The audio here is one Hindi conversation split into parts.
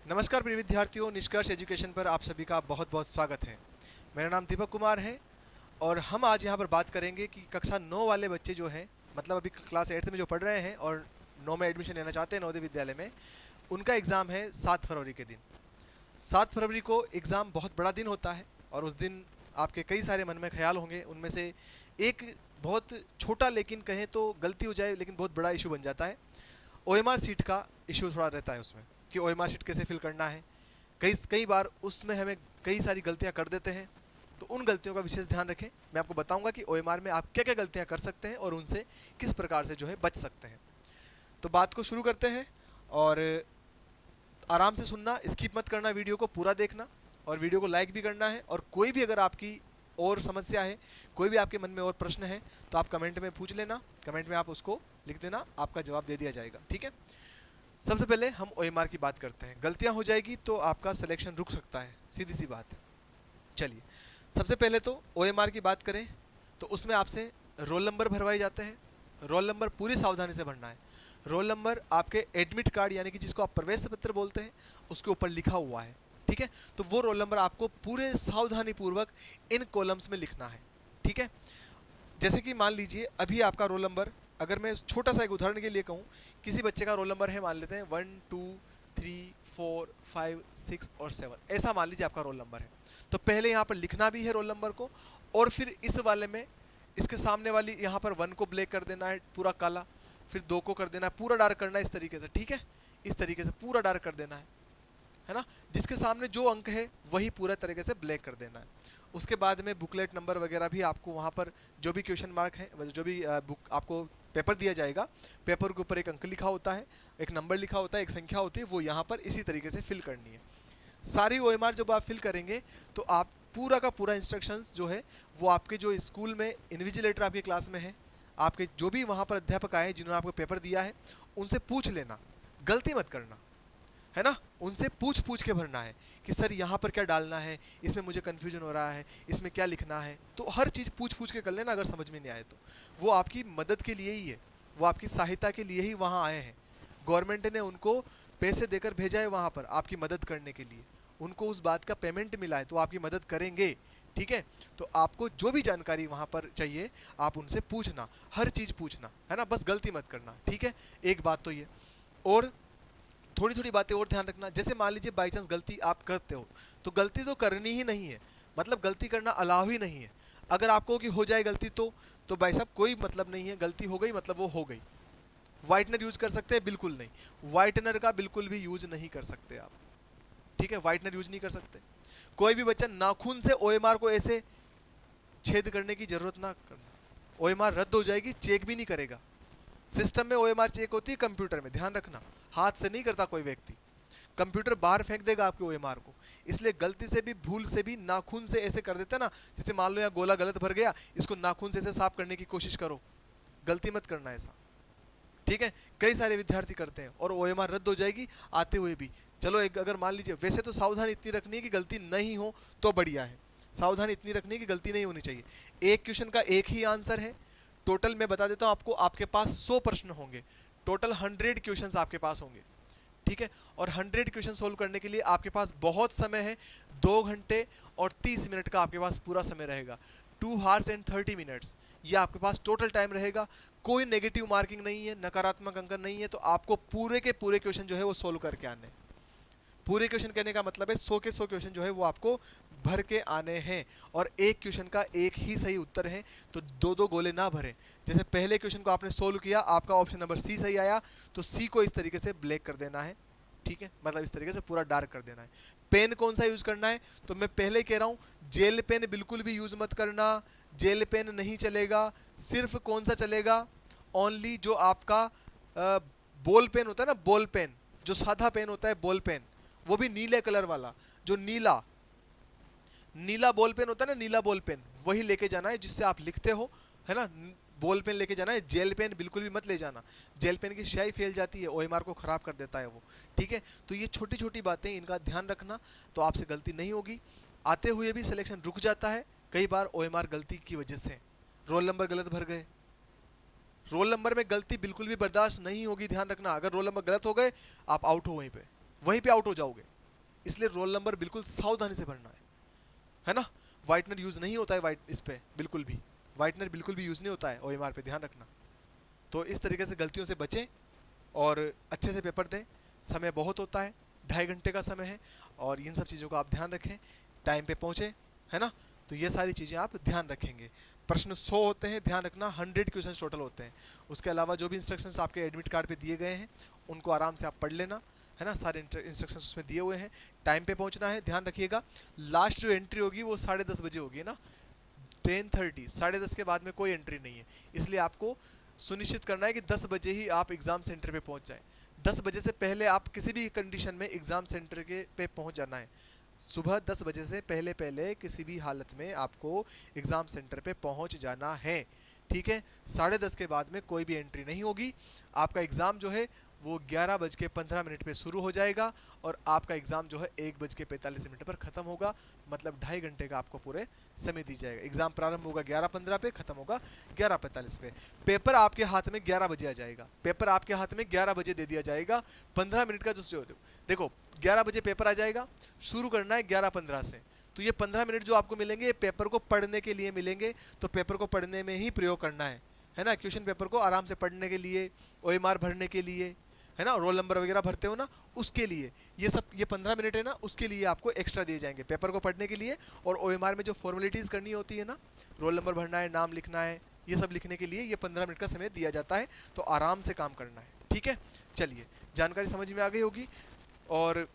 नमस्कार प्रिय विद्यार्थियों, निष्कर्ष एजुकेशन पर आप सभी का बहुत बहुत स्वागत है। मेरा नाम दीपक कुमार है और हम आज यहाँ पर बात करेंगे कि कक्षा 9 वाले बच्चे जो हैं, मतलब अभी क्लास 8th में जो पढ़ रहे हैं और 9 में एडमिशन लेना चाहते हैं नवोदय विद्यालय में, उनका एग्ज़ाम है 7 फरवरी के दिन। 7 फरवरी को एग्ज़ाम बहुत बड़ा दिन होता है और उस दिन आपके कई सारे मन में ख्याल होंगे। उनमें से एक बहुत छोटा, लेकिन कहें तो गलती हो जाए लेकिन बहुत बड़ा इशू बन जाता है। ओएमआर सीट का इशू थोड़ा रहता है उसमें, कि ओएमआर सीट कैसे फिल करना है। कई कई बार उसमें हमें कई सारी गलतियां कर देते हैं, तो उन गलतियों का विशेष ध्यान रखें। मैं आपको बताऊंगा कि ओएमआर में आप क्या क्या गलतियां कर सकते हैं और उनसे किस प्रकार से जो है बच सकते हैं। तो बात को शुरू करते हैं और आराम से सुनना, स्किप मत करना, वीडियो को पूरा देखना और वीडियो को लाइक भी करना है। और कोई भी अगर आपकी और समस्या है, कोई भी आपके मन में और प्रश्न है, तो आप कमेंट में पूछ लेना। कमेंट में आप उसको लिख देना, आपका जवाब दे दिया जाएगा। ठीक है, सबसे पहले हम ओएमआर की बात करते हैं। गलतियां हो जाएगी तो आपका सिलेक्शन रुक सकता है, सीधी सी बात है। चलिए, सबसे पहले तो ओएमआर की बात करें तो उसमें आपसे रोल नंबर भरवाए जाते हैं। रोल नंबर पूरी सावधानी से भरना है। रोल नंबर आपके एडमिट कार्ड, यानी कि जिसको आप प्रवेश पत्र बोलते हैं, उसके ऊपर लिखा हुआ है। ठीक है, तो वो रोल नंबर आपको पूरे सावधानी पूर्वक इन कॉलम्स में लिखना है। ठीक है, जैसे कि मान लीजिए अभी आपका रोल नंबर, अगर मैं छोटा सा एक उदाहरण के लिए कहूँ, किसी बच्चे का रोल नंबर है, मान लेते हैं 1 2 3 4 5 6 और 7, ऐसा मान लीजिए आपका रोल नंबर है। तो पहले यहाँ पर लिखना भी है रोल नंबर को, और फिर इस वाले में इसके सामने वाली यहाँ पर 1 को ब्लैक कर देना है पूरा काला, फिर 2 को कर देना है पूरा डार्क करना है, इस तरीके से। ठीक है, इस तरीके से पूरा डार्क कर देना है ना। जिसके सामने जो अंक है वही पूरा तरीके से ब्लैक कर देना है। उसके बाद में बुकलेट नंबर वगैरह भी आपको वहाँ पर, जो भी क्वेश्चन मार्क है, जो भी बुक आपको पेपर दिया जाएगा, पेपर के ऊपर एक अंक लिखा होता है, एक नंबर लिखा होता है, एक संख्या होती है, वो यहाँ पर इसी तरीके से फिल करनी है। सारी ओएमआर जब आप फिल करेंगे तो आप पूरा का पूरा इंस्ट्रक्शंस जो है वो आपके जो स्कूल में इन्विजिलेटर आपके क्लास में है, आपके जो भी वहाँ पर अध्यापक आए जिन्होंने आपको पेपर दिया है, उनसे पूछ लेना, गलती मत करना, है ना। उनसे पूछ पूछ के भरना है कि सर यहाँ पर क्या डालना है, इसमें मुझे कन्फ्यूजन हो रहा है, इसमें क्या लिखना है। तो हर चीज़ पूछ पूछ के कर लेना, अगर समझ में नहीं आए तो। वो आपकी मदद के लिए ही है, वो आपकी सहायता के लिए ही वहाँ आए हैं। गवर्नमेंट ने उनको पैसे देकर भेजा है वहाँ पर आपकी मदद करने के लिए, उनको उस बात का पेमेंट मिला है, तो आपकी मदद करेंगे। ठीक है, तो आपको जो भी जानकारी वहाँ पर चाहिए आप उनसे पूछना, हर चीज़ पूछना, है ना, बस गलती मत करना। ठीक है, एक बात तो ये। और थोड़ी थोड़ी बातें और ध्यान रखना, जैसे मान लीजिए बाई चांस गलती आप करते हो, तो गलती तो करनी ही नहीं है, मतलब गलती करना अलाउ ही नहीं है। अगर आपको कि हो जाए गलती तो भाई साहब कोई मतलब नहीं है, गलती हो गई मतलब वो हो गई। वाइटनर यूज कर सकते हैं? बिल्कुल नहीं, वाइटनर का बिल्कुल भी यूज नहीं कर सकते आप। ठीक है, वाइटनर यूज नहीं कर सकते। कोई भी बच्चा नाखून से ओएमआर को ऐसे छेद करने की जरूरत ना करना, ओएमआर रद्द हो जाएगी, चेक भी नहीं करेगा। सिस्टम में ओएमआर चेक होती है कंप्यूटर में, ध्यान रखना, हाथ से नहीं करता कोई व्यक्ति, कंप्यूटर बाहर फेंक देगा आपके ओएमआर को। इसलिए गलती से भी, भूल से भी नाखून से ऐसे कर देते ना, जैसे मान लो यहाँ गोला गलत भर गया, इसको नाखून से ऐसे साफ करने की कोशिश करो, गलती मत करना ऐसा। ठीक है, कई सारे विद्यार्थी करते हैं और ओएमआर रद्द हो जाएगी आते हुए भी। चलो एक, अगर मान लीजिए, वैसे तो सावधानी इतनी रखनी है कि गलती नहीं हो तो बढ़िया है, सावधानी इतनी रखनी है कि गलती नहीं होनी चाहिए। एक क्वेश्चन का एक ही आंसर है। टोटल मैं बता देता हूं आपको, आपके पास 100 प्रश्न होंगे, टोटल 100 क्वेश्चंस आपके पास होंगे। ठीक है, और 100 क्वेश्चन सोल्व करने के लिए आपके पास बहुत समय है, 2 घंटे और 30 मिनट का आपके पास पूरा समय रहेगा। 2 hours and 30 minutes ये आपके पास टोटल टाइम रहेगा। कोई नेगेटिव मार्किंग नहीं है, नकारात्मक अंक नहीं है, तो आपको पूरे के पूरे क्वेश्चन जो है वो सोल्व करके आने। पूरे क्वेश्चन कहने का मतलब है 100 के 100 क्वेश्चन जो है वो आपको भर के आने हैं, और एक क्वेश्चन का एक ही सही उत्तर है, तो दो दो गोले ना भरें। जैसे पहले क्वेश्चन को आपने सोल्व किया, आपका ऑप्शन नंबर सी सही आया, तो सी को इस तरीके से ब्लैक कर देना है। ठीक है, मतलब इस तरीके से पूरा डार्क कर देना है। पेन कौन सा यूज करना है, तो मैं पहले कह रहा हूं, जेल पेन बिल्कुल भी यूज मत करना, जेल पेन नहीं चलेगा। सिर्फ कौन सा चलेगा, ओनली जो आपका बॉल पेन होता है ना, बॉल पेन, जो साधा पेन होता है बॉल पेन, वो भी नीले कलर वाला, जो नीला नीला बॉल पेन होता है ना, नीला बॉल पेन, वही लेके जाना है जिससे आप लिखते हो, है ना। बॉल पेन लेके जाना है, जेल पेन बिल्कुल भी मत ले जाना, जेल पेन की स्याही फैल जाती है, ओएमआर को खराब कर देता है वो। ठीक है, तो ये छोटी छोटी बातें, इनका ध्यान रखना, तो आपसे गलती नहीं होगी। आते हुए भी सिलेक्शन रुक जाता है कई बार ओएमआर गलती की वजह से, रोल नंबर गलत भर गए। रोल नंबर में गलती बिल्कुल भी बर्दाश्त नहीं होगी, ध्यान रखना। अगर रोल नंबर गलत हो गए, आप आउट हो, वहीं पे आउट हो जाओगे। इसलिए रोल नंबर बिल्कुल सावधानी से भरना है ना। वाइटनर यूज़ नहीं होता है वाइट इस पर, बिल्कुल भी वाइटनर बिल्कुल भी यूज़ नहीं होता है OMR पे, ध्यान रखना। तो इस तरीके से गलतियों से बचें और अच्छे से पेपर दें। समय बहुत होता है, 2.5 घंटे का समय है, और इन सब चीज़ों का आप ध्यान रखें, टाइम पे पहुँचे, है ना। तो ये सारी चीज़ें आप ध्यान रखेंगे। प्रश्न 100 होते हैं, ध्यान रखना, 100 क्वेश्चन टोटल होते हैं। उसके अलावा जो भी इंस्ट्रक्शंस आपके एडमिट कार्ड पे दिए गए हैं उनको आराम से आप पढ़ लेना, है ना। सारे इंस्ट्रक्शंस उसमें दिए हुए हैं। टाइम पे पहुंचना है, ध्यान रखिएगा। लास्ट जो एंट्री होगी वो 10:30 बजे होगी ना, 10:30, 10:30 के बाद में कोई एंट्री नहीं है। इसलिए आपको सुनिश्चित करना है कि 10 बजे ही आप एग्ज़ाम सेंटर पे पहुंच जाएं। 10 बजे से पहले आप किसी भी कंडीशन में एग्ज़ाम सेंटर के पे पहुंच जाना है। सुबह 10 बजे से पहले पहले किसी भी हालत में आपको एग्ज़ाम सेंटर पे पहुंच जाना है, ठीक है। 10:30 के बाद में कोई भी एंट्री नहीं होगी। आपका एग्ज़ाम जो है वो 11:15 पे शुरू हो जाएगा और आपका एग्ज़ाम जो है 1:45 पर ख़त्म होगा। मतलब 2.5 घंटे का आपको पूरे समय दी जाएगा। एग्ज़ाम प्रारंभ होगा 11:15 पे, ख़त्म होगा 11:45 पे। पेपर आपके हाथ में 11 बजे आ जाएगा। पेपर आपके हाथ में 11 बजे दे दिया जाएगा। 15 मिनट का जो देखो 11 बजे पेपर आ जाएगा, शुरू करना है 11:15 से। तो ये 15 मिनट जो आपको मिलेंगे ये पेपर को पढ़ने के लिए मिलेंगे। तो पेपर को पढ़ने में ही प्रयोग करना है ना। क्वेश्चन पेपर को आराम से पढ़ने के लिए, OMR भरने के लिए, है ना, रोल नंबर वगैरह भरते हो ना, उसके लिए ये 15 मिनट है ना, उसके लिए आपको एक्स्ट्रा दिए जाएंगे पेपर को पढ़ने के लिए। और OMR में जो फॉर्मेलिटीज़ करनी होती है ना, रोल नंबर भरना है, नाम लिखना है, ये सब लिखने के लिए ये 15 मिनट का समय दिया जाता है। तो आराम से काम करना है, ठीक है। चलिए, जानकारी समझ में आ गई होगी। और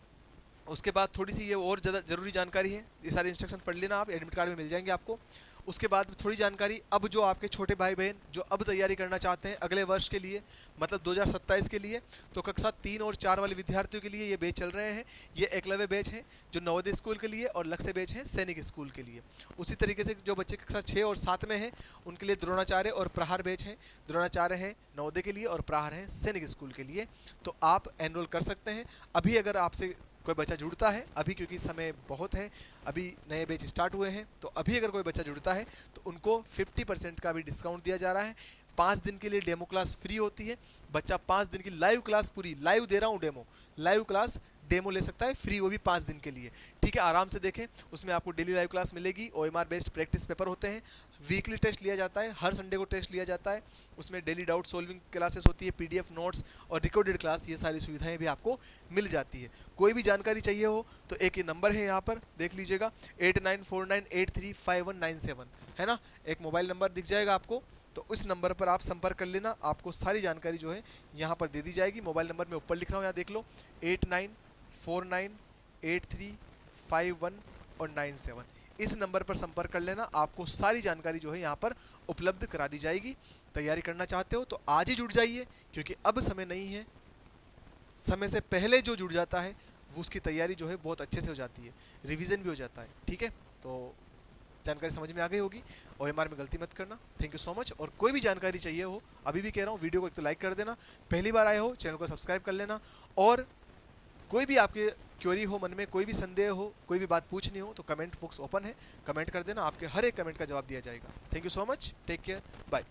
उसके बाद थोड़ी सी ये और ज़्यादा ज़रूरी जानकारी है, ये सारे इंस्ट्रक्शन पढ़ लेना आप, एडमिट कार्ड में मिल जाएंगे आपको। उसके बाद थोड़ी जानकारी, अब जो आपके छोटे भाई बहन जो अब तैयारी करना चाहते हैं अगले वर्ष के लिए, मतलब 2027 के लिए, तो कक्षा 3 और 4 वाले विद्यार्थियों के लिए ये बैच चल रहे हैं। ये एकलव्य बैच है जो नवोदय स्कूल के लिए, और लक्ष्य बैच है सैनिक स्कूल के लिए। उसी तरीके से जो बच्चे कक्षा 6 और 7 में हैं उनके लिए द्रोणाचार्य और प्रहार बैच है। द्रोणाचार्य है नवोदय के लिए और प्रहार है सैनिक स्कूल के लिए। तो आप एनरोल कर सकते हैं अभी, अगर आपसे कोई बच्चा जुड़ता है अभी, क्योंकि समय बहुत है, अभी नए बैच स्टार्ट हुए हैं। तो अभी अगर कोई बच्चा जुड़ता है तो उनको 50% का भी डिस्काउंट दिया जा रहा है। 5 दिन के लिए डेमो क्लास फ्री होती है। बच्चा 5 दिन की लाइव क्लास, पूरी लाइव दे रहा हूँ डेमो, लाइव क्लास डेमो ले सकता है फ्री, वो भी 5 दिन के लिए, ठीक है। आराम से देखें, उसमें आपको डेली लाइव क्लास मिलेगी। OMR बेस्ड प्रैक्टिस पेपर होते हैं, वीकली टेस्ट लिया जाता है, हर संडे को टेस्ट लिया जाता है। उसमें डेली डाउट सॉल्विंग क्लासेस होती है, PDF नोट्स और रिकॉर्डेड क्लास, ये सारी सुविधाएं भी आपको मिल जाती है। कोई भी जानकारी चाहिए हो तो एक ही नंबर है यहाँ पर, देख लीजिएगा, 8949835197, है ना। एक मोबाइल नंबर दिख जाएगा आपको, तो उस नंबर पर आप संपर्क कर लेना। आपको सारी जानकारी जो है यहाँ पर दे दी जाएगी। मोबाइल नंबर मैं ऊपर लिख रहा हूँ, यहाँ देख लो, 8949835197। इस नंबर पर संपर्क कर लेना, आपको सारी जानकारी जो है यहाँ पर उपलब्ध करा दी जाएगी। तैयारी करना चाहते हो तो आज ही जुड़ जाइए, क्योंकि अब समय नहीं है। समय से पहले जो जुड़ जाता है वो उसकी तैयारी जो है बहुत अच्छे से हो जाती है, रिवीजन भी हो जाता है, ठीक है। तो जानकारी समझ में आ गई होगी। OMR में गलती मत करना। Thank you so much. और कोई भी जानकारी चाहिए हो, अभी भी कह रहा हूँ, वीडियो को एक तो लाइक कर देना, पहली बार आए हो चैनल को सब्सक्राइब कर लेना। और कोई भी आपके क्वेरी हो, मन में कोई भी संदेह हो, कोई भी बात पूछनी हो, तो कमेंट बॉक्स ओपन है, कमेंट कर देना। आपके हर एक कमेंट का जवाब दिया जाएगा। Thank you so much, take care, bye.